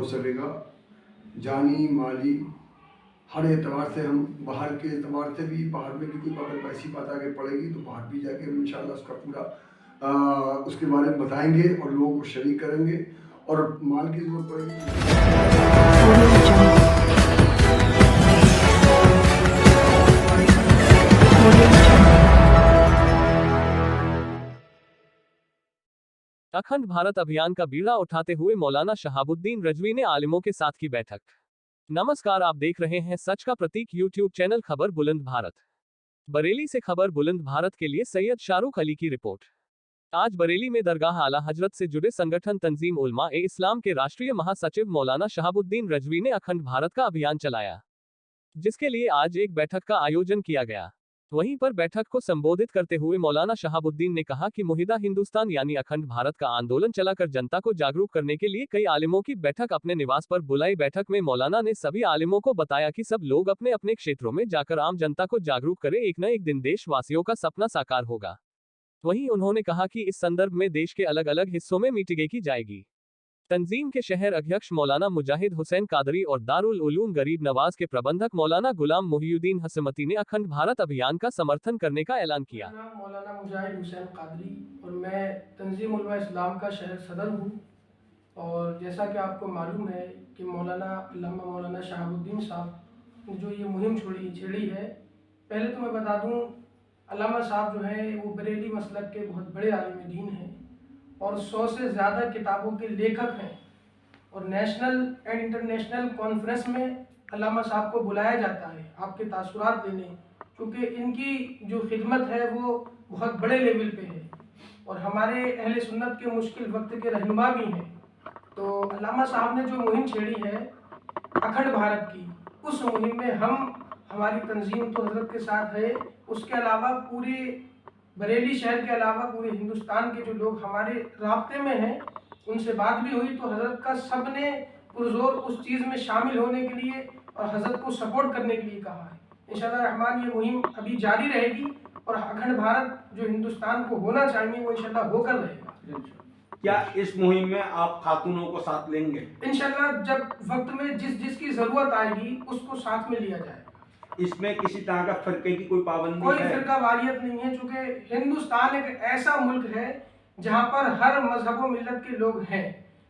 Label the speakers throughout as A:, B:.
A: हो सकेगा, जानी माली हर एतबार से, हम बाहर के एतबार से भी, बाहर में भी कोई अगर ऐसी बात आगे पड़ेगी तो बाहर भी जाके हम इंशाल्लाह उसका पूरा उसके बारे में बताएंगे और लोगों को शरीक करेंगे। और माल की जरूरत
B: अखंड भारत अभियान का बीड़ा उठाते हुए मौलाना शहाबुद्दीन रजवी ने आलिमों के साथ की बैठक। नमस्कार, आप देख रहे हैं सच का प्रतीक यूट्यूब चैनल खबर बुलंद भारत। बरेली से खबर बुलंद भारत के लिए सैयद शाहरुख अली की रिपोर्ट। आज बरेली में दरगाह आला हजरत से जुड़े संगठन तंजीम उलमा ए इस्लाम के राष्ट्रीय महासचिव मौलाना शहाबुद्दीन रजवी ने अखंड भारत का अभियान चलाया, जिसके लिए आज एक बैठक का आयोजन किया गया। वहीं पर बैठक को संबोधित करते हुए मौलाना शहाबुद्दीन ने कहा कि मुहिदा हिंदुस्तान यानी अखंड भारत का आंदोलन चलाकर जनता को जागरूक करने के लिए कई आलिमों की बैठक अपने निवास पर बुलाई। बैठक में मौलाना ने सभी आलिमों को बताया कि सब लोग अपने अपने क्षेत्रों में जाकर आम जनता को जागरूक करें, एक न एक दिन देशवासियों का सपना साकार होगा। वहीं उन्होंने कहा कि इस संदर्भ में देश के अलग अलग हिस्सों में मीटिंगें की जाएगी। तंजीम के शहर अध्यक्ष मौलाना मुजाहिद हुसैन कादरी और दारुल उलूम गरीब नवाज के प्रबंधक मौलाना गुलाम मोहिउद्दीन हसमती ने अखंड भारत अभियान का समर्थन करने का ऐलान किया।
C: मेरा नाम मौलाना मुजाहिद हुसैन कादरी और मैं तंजीम उलमा इस्लाम का शहर सदर हूँ। और जैसा कि आपको मालूम है कि मौलाना शहाबुद्दीन साहब ने जो ये मुहिम छेड़ी है, पहले तो मैं बता दूँ, अल्लामा साहब जो हैं वो बरेली मसलक के बहुत बड़े आलिम दीन हैं और 100 से ज़्यादा किताबों के लेखक हैं। और नेशनल एंड इंटरनेशनल कॉन्फ्रेंस में अल्लामा साहब को बुलाया जाता है आपके तासुरात लेने, क्योंकि इनकी जो खिदमत है वो बहुत बड़े लेवल पे है और हमारे अहले सुन्नत के मुश्किल वक्त के रहनुमा भी हैं। तो अल्लामा साहब ने जो मुहिम छेड़ी है अखंड भारत की, उस मुहिम में हमारी तंजीम तो हजरत के साथ है, उसके अलावा पूरे बरेली शहर के अलावा पूरे हिंदुस्तान के जो लोग हमारे राब्ते में हैं उनसे बात भी हुई तो हजरत का सब ने पुरजोर उस चीज़ में शामिल होने के लिए और हजरत को सपोर्ट करने के लिए कहा है। इंशाअल्लाह रहमान ये मुहिम अभी जारी रहेगी और अखंड भारत जो हिंदुस्तान को होना चाहिए वो इंशाअल्लाह होकर रहेगा।
D: क्या इस मुहिम में आप खातूनों को साथ लेंगे?
C: इंशाअल्लाह जब वक्त में जिसकी ज़रूरत आएगी उसको साथ में लिया जाएगा।
D: इसमें किसी तरह का फिरके की कोई पाबंदी
C: कोई
D: है?
C: फिरका वारियत नहीं है, चूँकि हिंदुस्तान एक ऐसा मुल्क है जहाँ पर हर मजहब व मिल्लत के लोग हैं,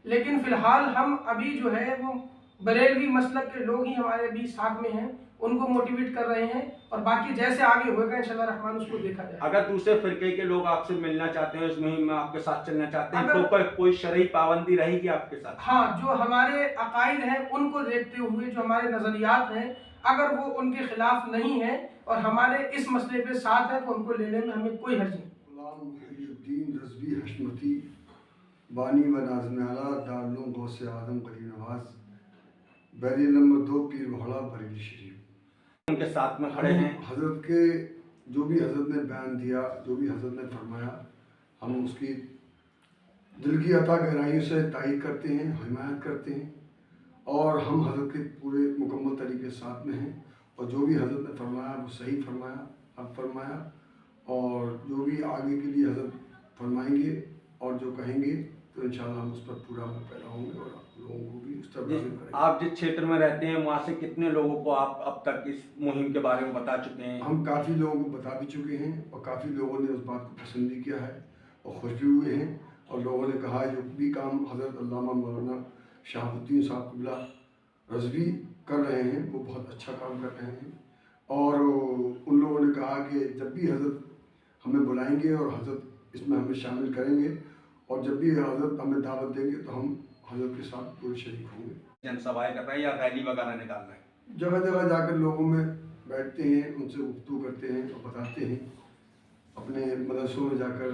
C: लेकिन फिलहाल हम अभी जो है वो बरेलवी मसलक के लोग ही हमारे भी साथ में हैं, उनको मोटिवेट कर रहे हैं और बाकी जैसे आगे होगा इंशाअल्लाह रहमान उसको देखा जाए।
D: अगर दूसरे फिरके के लोग आपसे मिलना चाहते हैं, इस मुहिम में आपके साथ चलना चाहते हैं, तो कोई शरई पाबंदी रहेगी आपके साथ?
C: हाँ, जो हमारे अकायद हैं उनको देखते हुए, जो हमारे नज़रियात हैं, अगर वो उनके खिलाफ नहीं है और हमारे इस मसले पे साथ है तो उनको लेने में हमें कोई हर्ज नहीं।
A: रजवी हशमती बानी व नाज़िम आला दारुल गौसे आज़म करीम नवाज बैरियल नंबर 2 पीर मोहल्ला बरेली शरीफ
D: उनके साथ में खड़े हैं।
A: हजरत के जो भी हजरत ने बयान दिया, जो भी हजरत ने फरमाया, हम उसकी दिल की अता गहराइयों से तायीद करते हैं, हिमायत करते हैं और हम हजरत के पूरे मुकम्मल तरीके साथ में हैं और जो भी हजरत ने फरमाया वो सही फरमाया, अब फरमाया और जो भी आगे के लिए हजरत फरमाएंगे और जो कहेंगे तो इंशाल्लाह हम उस पर पूरा अमल पैदा होंगे और आप लोगों को भी उस तरह करेंगे।
D: आप जिस क्षेत्र में रहते हैं वहाँ से कितने लोगों को आप अब तक इस मुहिम के बारे में बता चुके हैं?
A: हम काफ़ी लोगों को बता भी चुके हैं और काफ़ी लोगों ने उस बात को पसंद भी किया है और खुश भी हुए हैं और लोगों ने कहा जो भी काम हजरत अल्लामा मौलाना शहाबुद्दीन साहब क़िबला रज़वी कर रहे हैं वो बहुत अच्छा काम कर रहे हैं। और उन लोगों ने कहा कि जब भी हजरत हमें बुलाएंगे और हजरत इसमें हमें शामिल करेंगे और जब भी हजरत हमें दावत देंगे तो हम हजरत के साथ पूरे शरीक होंगे।
D: जनसभाएं कर रहे हैं या रैली वगैरह निकाल रहे हैं?
A: जगह जगह जाकर लोगों में बैठते हैं, उनसे गुफ्तगू करते हैं और बताते हैं, अपने मदरसों में जाकर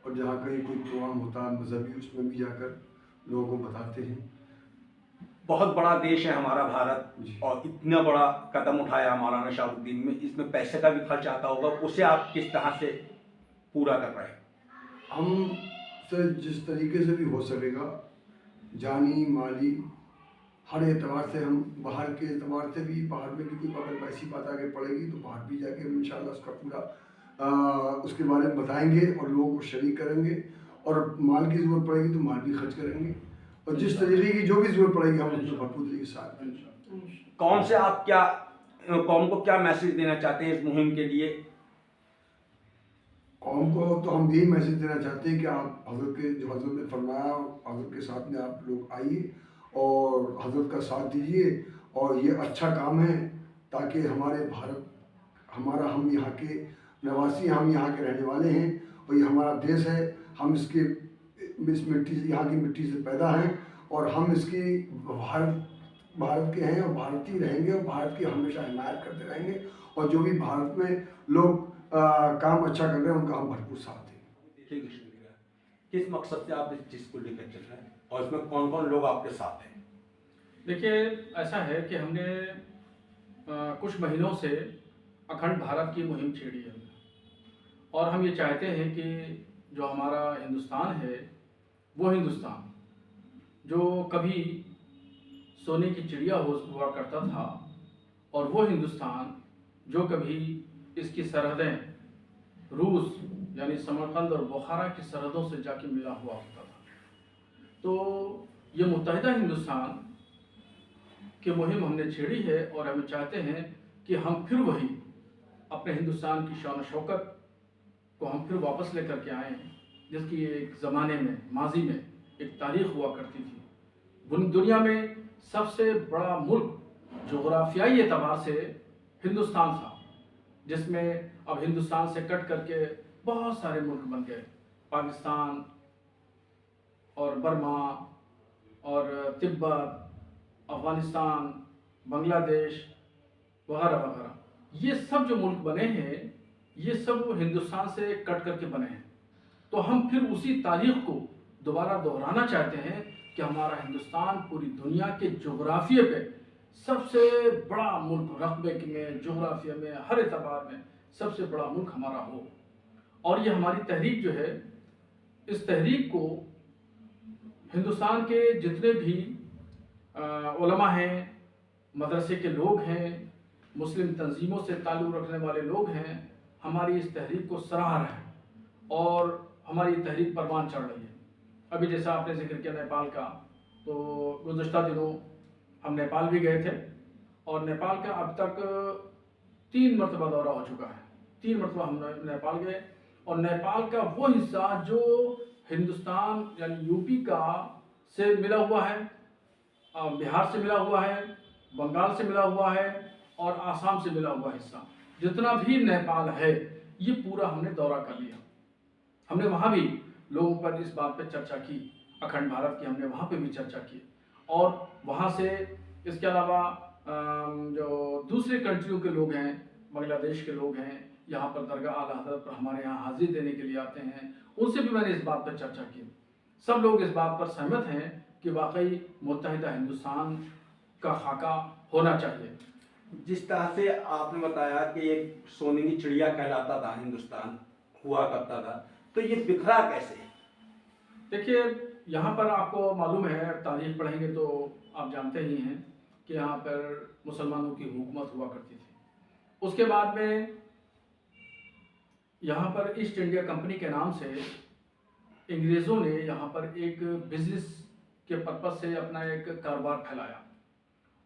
A: और जहाँ कहीं कोई प्रोग्राम होता है मजहबी उसमें भी जाकर लोगों को बताते हैं।
D: बहुत बड़ा देश है हमारा भारत और इतना बड़ा कदम उठाया मौलाना शहाबुद्दीन में, इसमें पैसे का भी खर्च आता होगा, उसे आप किस तरह से पूरा कर रहे हैं?
A: हम से जिस तरीके से भी हो सकेगा, जानी माली हर एतबार से, हम बाहर के एतबार से भी, बाहर में भी कोई अगर ऐसी बात आगे पड़ेगी तो बाहर भी जाके हम इंशाल्लाह उसका पूरा उसके बारे में बताएंगे और लोगों को शरीक करेंगे और माल की ज़रूरत पड़ेगी तो माल भी खर्च करेंगे और जिस तरीके की जो भी जरूरत पड़ेगी हम उसमें भरपूर तरीके के साथ देंगे।
D: कौन से आप क्या कौम को क्या मैसेज देना चाहते हैं इस मुहिम के लिए?
A: कौम को तो हम यही मैसेज देना चाहते हैं कि आप हजरत के जो हजरत ने फरमाया, हजरत के साथ में आप लोग आइए और हजरत का साथ दीजिए, और ये अच्छा काम है ताकि हमारे भारत, हमारा, हम यहाँ के निवासी, हम यहाँ के रहने वाले हैं और ये हमारा देश है, हम इस मिट्टी से, यहाँ की मिट्टी से पैदा हैं और हम इसकी भारत के हैं और भारतीय रहेंगे और भारत की हमेशा हिमायत करते रहेंगे, और जो भी भारत में लोग काम अच्छा कर रहे हैं उनका हम भरपूर साथ देंगे।
D: देखिए कृष्ण, किस मकसद से आप इस चीज़ को लेकर चल रहे हैं और इसमें कौन कौन लोग आपके साथ हैं?
E: देखिए, ऐसा है कि हमने कुछ महीनों से अखंड भारत की मुहिम छेड़ी है और हम ये चाहते हैं कि जो हमारा हिंदुस्तान है वो हिंदुस्तान जो कभी सोने की चिड़िया हुआ करता था, और वो हिंदुस्तान जो कभी इसकी सरहदें रूस यानी समरकंद और बुखारा की सरहदों से जाके मिला हुआ होता था, तो ये मुत्तहिदा हिंदुस्तान की मुहिम हमने छेड़ी है और हम चाहते हैं कि हम फिर वही अपने हिंदुस्तान की शान शौकत को हम फिर वापस लेकर के आएँ, जिसकी एक ज़माने में, माजी में एक तारीख़ हुआ करती थी। दुनिया में सबसे बड़ा मुल्क जोग्राफियाई एतबार से हिंदुस्तान था, जिसमें अब हिंदुस्तान से कट करके बहुत सारे मुल्क बन गए, पाकिस्तान और बर्मा और तिब्बत, अफ़गानिस्तान, बांग्लादेश वगैरह वगैरह। ये सब जो मुल्क बने हैं ये सब हिंदुस्तान से कट करके बने हैं। तो हम फिर उसी तारीख़ को दोबारा दोहराना चाहते हैं कि हमारा हिंदुस्तान पूरी दुनिया के जोग्राफिया पे सबसे बड़ा मुल्क, रकबे में, जोग्राफिया में, हर एतबार में सबसे बड़ा मुल्क हमारा हो। और ये हमारी तहरीक जो है, इस तहरीक को हिंदुस्तान के जितने भी उलमा हैं, मदरसे के लोग हैं, मुस्लिम तंजीमों से ताल्लुक़ रखने वाले लोग हैं, हमारी इस तहरीक को सराह रहे हैं और हमारी तहरीक परवान चढ़ रही है। अभी जैसा आपने जिक्र किया नेपाल का, तो गुज़श्ता दिनों हम नेपाल भी गए थे और नेपाल का अब तक 3 मरतबा दौरा हो चुका है। 3 मरतबा हम नेपाल गए और नेपाल का वो हिस्सा जो हिंदुस्तान यानी यूपी का से मिला हुआ है, बिहार से मिला हुआ है, बंगाल से मिला हुआ है और आसाम से मिला हुआ हिस्सा, जितना भी नेपाल है ये पूरा हमने दौरा कर लिया। हमने वहाँ भी लोगों पर इस बात पर चर्चा की, अखंड भारत की हमने वहाँ पे भी चर्चा की, और वहाँ से इसके अलावा जो दूसरे कंट्रियों के लोग हैं, बांग्लादेश के लोग हैं, यहाँ पर दरगाह आला हज़रत पर हमारे यहाँ हाजिरी देने के लिए आते हैं, उनसे भी मैंने इस बात पर चर्चा की। सब लोग इस बात पर सहमत हैं कि वाकई मुत्तहिदा हिंदुस्तान का खाका होना चाहिए।
D: जिस तरह से आपने बताया कि एक सोने की चिड़िया कहलाता था हिंदुस्तान, हुआ करता था, तो ये बिखरा कैसे?
E: देखिए, यहाँ पर आपको मालूम है, तारीख पढ़ेंगे तो आप जानते ही हैं कि यहाँ पर मुसलमानों की हुकूमत हुआ करती थी। उसके बाद में यहाँ पर ईस्ट इंडिया कंपनी के नाम से अंग्रेज़ों ने यहाँ पर एक बिज़नेस के पर्पज़ से अपना एक कारोबार फैलाया,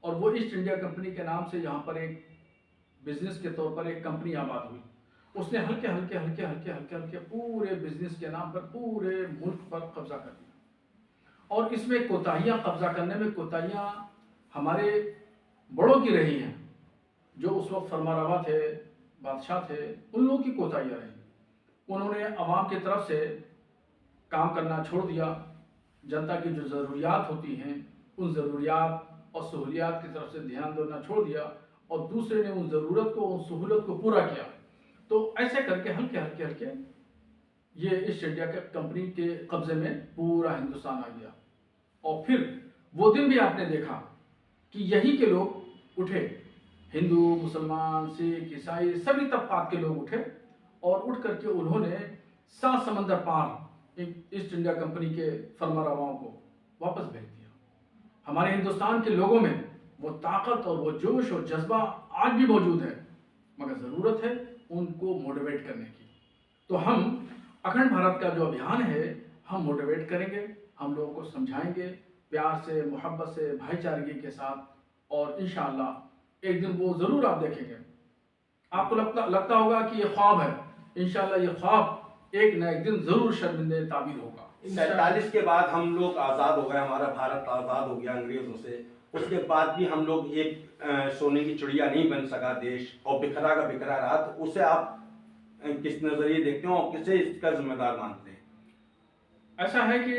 E: और वो ईस्ट इंडिया कंपनी के नाम से यहाँ पर एक बिज़नेस के तौर पर एक कंपनी आबाद हुई। उसने हल्के हल्के पूरे बिज़नेस के नाम पर पूरे मुल्क पर कब्ज़ा कर लिया, और इसमें कोताहियाँ, कब्ज़ा करने में कोताहियाँ हमारे बड़ों की रही हैं, जो उस वक्त फरमारवा थे, बादशाह थे, उन लोगों की कोताहियाँ रही। उन्होंने अवाम की तरफ से काम करना छोड़ दिया, जनता की जो ज़रूरियात होती हैं उन ज़रूरियात और सहूलियात की तरफ से ध्यान देना छोड़ दिया, और दूसरे ने उन ज़रूरत को, उन सहूलत को पूरा किया। तो ऐसे करके हल्के हल्के ये ईस्ट इंडिया कंपनी के कब्ज़े में पूरा हिंदुस्तान आ गया। और फिर वो दिन भी आपने देखा कि यही के लोग उठे, हिंदू, मुसलमान, सिख, ईसाई, सभी तबकात के लोग उठे, और उठ करके उन्होंने 7 समंदर पार ईस्ट इंडिया कंपनी के फरमारवाओं को वापस भेज दिया। हमारे हिंदुस्तान के लोगों में वो ताकत और वो जोश और जज्बा आज भी मौजूद है, मगर ज़रूरत है उनको मोटिवेट करने की। तो हम अखंड भारत का जो अभियान है हम मोटिवेट करेंगे, हम लोगों को समझाएंगे प्यार से, मोहब्बत से, भाईचारगी के साथ, और इंशाअल्लाह एक दिन वो ज़रूर आप देखेंगे। आपको लगता होगा कि ये ख्वाब है, इंशाअल्लाह ये ख्वाब एक न एक दिन ज़रूर शर्मिंदे ताबीर होगा।
D: 47 के बाद हम लोग आज़ाद हो गए, हमारा भारत आज़ाद हो गया अंग्रेज़ों से। उसके बाद भी हम लोग एक सोने की चिड़िया नहीं बन सका देश, और बिखरा का बिखरा रहा। तो उसे आप किस नज़रिए देखते हो और किसे इसका जिम्मेदार मानते हैं?
E: ऐसा है कि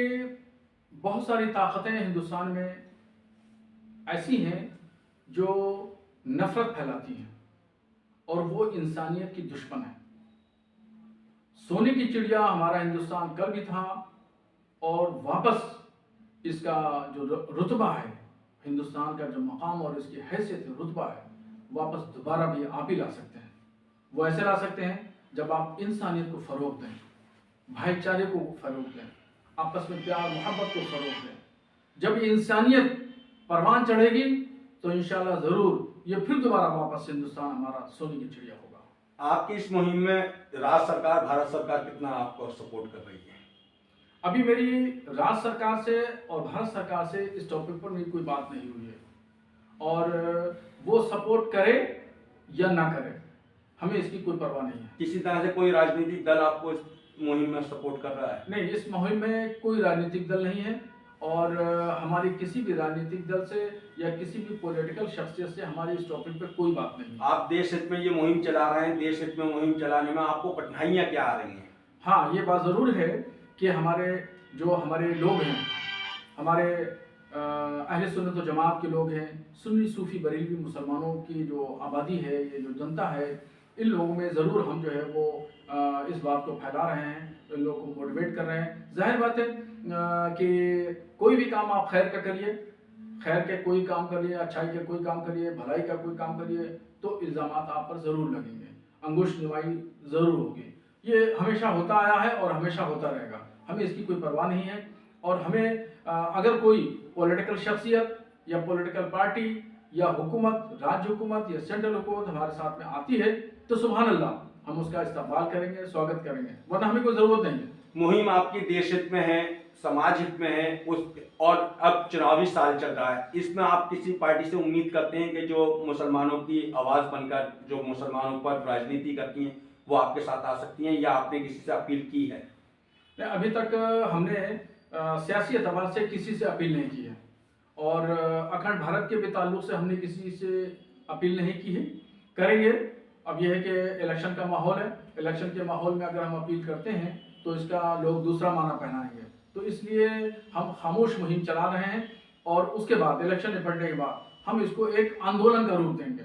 E: बहुत सारी ताकतें हिंदुस्तान में ऐसी हैं जो नफरत फैलाती हैं, और वो इंसानियत की दुश्मन है। सोने की चिड़िया हमारा हिंदुस्तान कल भी था, और वापस इसका जो रुतबा है, हिंदुस्तान का जो मकाम और इसकी हैसियत रुतबा है, वापस दोबारा भी आप ही ला सकते हैं। वो ऐसे ला सकते हैं जब आप इंसानियत को फ़रोग़ दें, भाईचारे को फ़रोग़ दें, आपस में प्यार मोहब्बत को फ़रोग़ दें। जब ये इंसानियत परवान चढ़ेगी तो इंशाल्लाह ज़रूर ये फिर दोबारा वापस हिंदुस्तान हमारा सोने की चिड़िया होगा।
D: आपकी इस मुहिम में राज्य सरकार, भारत सरकार कितना आपको सपोर्ट कर रही है?
E: अभी मेरी राज्य सरकार से और भारत सरकार से इस टॉपिक पर मेरी कोई बात नहीं हुई है, और वो सपोर्ट करे या ना करे, हमें इसकी कोई परवाह नहीं है।
D: किसी तरह से कोई राजनीतिक दल आपको इस मुहिम में सपोर्ट कर रहा है?
E: नहीं, इस मुहिम में कोई राजनीतिक दल नहीं है, और हमारी किसी भी राजनीतिक दल से या किसी भी पॉलिटिकल शख्सियत से हमारी इस टॉपिक पर कोई बात नहीं है।
D: आप देश हित में ये मुहिम चला रहे हैं, देश हित में मुहिम चलाने में आपको कठिनाइयाँ क्या आ रही हैं?
E: हाँ, ये बात ज़रूर है कि हमारे लोग हैं, हमारे अहले सुन्नत व जमात के लोग हैं, सुन्नी सूफ़ी बरेलवी मुसलमानों की जो आबादी है, ये जो जनता है, इन लोगों में ज़रूर हम जो है वो इस बात को फैला रहे हैं, इन लोगों को मोटिवेट कर रहे हैं। ज़ाहिर बात है कि कोई भी काम आप खैर का करिए, खैर के कोई काम करिए, अच्छाई के कोई काम करिए, भलाई का कोई काम करिए, तो इल्ज़ामात आप पर ज़रूर लगेंगे, अंगुश निवाई ज़रूर होगी। ये हमेशा होता आया है और हमेशा होता रहेगा, हमें इसकी कोई परवाह नहीं है। और हमें अगर कोई पॉलिटिकल शख्सियत या पॉलिटिकल पार्टी या हुकूमत, राज्य हुकूमत या सेंट्रल हुकूमत हमारे साथ में आती है तो सुभान अल्लाह, हम उसका इस्तकबाल करेंगे, स्वागत करेंगे, वरना हमें कोई ज़रूरत नहीं है।
D: मुहिम आपकी देश हित में है, समाज हित में है, और अब चुनावी साल चल रहा है, इसमें आप किसी पार्टी से उम्मीद करते हैं कि जो मुसलमानों की आवाज़ बनकर जो मुसलमानों पर राजनीति करती हैं वो आपके साथ आ सकती हैं, या आपने किसी से अपील की है?
E: अभी तक हमने सियासी एतबार से किसी से अपील नहीं की है, और अखंड भारत के भी ताल्लुक से हमने किसी से अपील नहीं की है, करेंगे। अब यह है कि इलेक्शन का माहौल है, इलेक्शन के माहौल में अगर हम अपील करते हैं तो इसका लोग दूसरा माना पहनाएंगे, तो इसलिए हम खामोश मुहिम चला रहे हैं, और उसके बाद इलेक्शन निपटने के बाद हम इसको एक आंदोलन का रूप देंगे,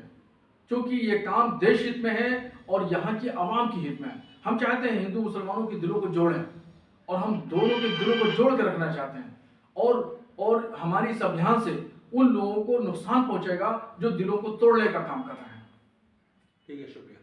E: क्योंकि ये काम देश हित में है और यहाँ की आवाम की हित में है। हम चाहते हैं हिंदू मुसलमानों के दिलों को जोड़ें, और हम दोनों के दिलों को जोड़ कर रखना चाहते हैं, और हमारी इस अभियान से उन लोगों को नुकसान पहुंचेगा जो दिलों को तोड़ने का काम कर रहे हैं।
D: ठीक है, शुक्रिया।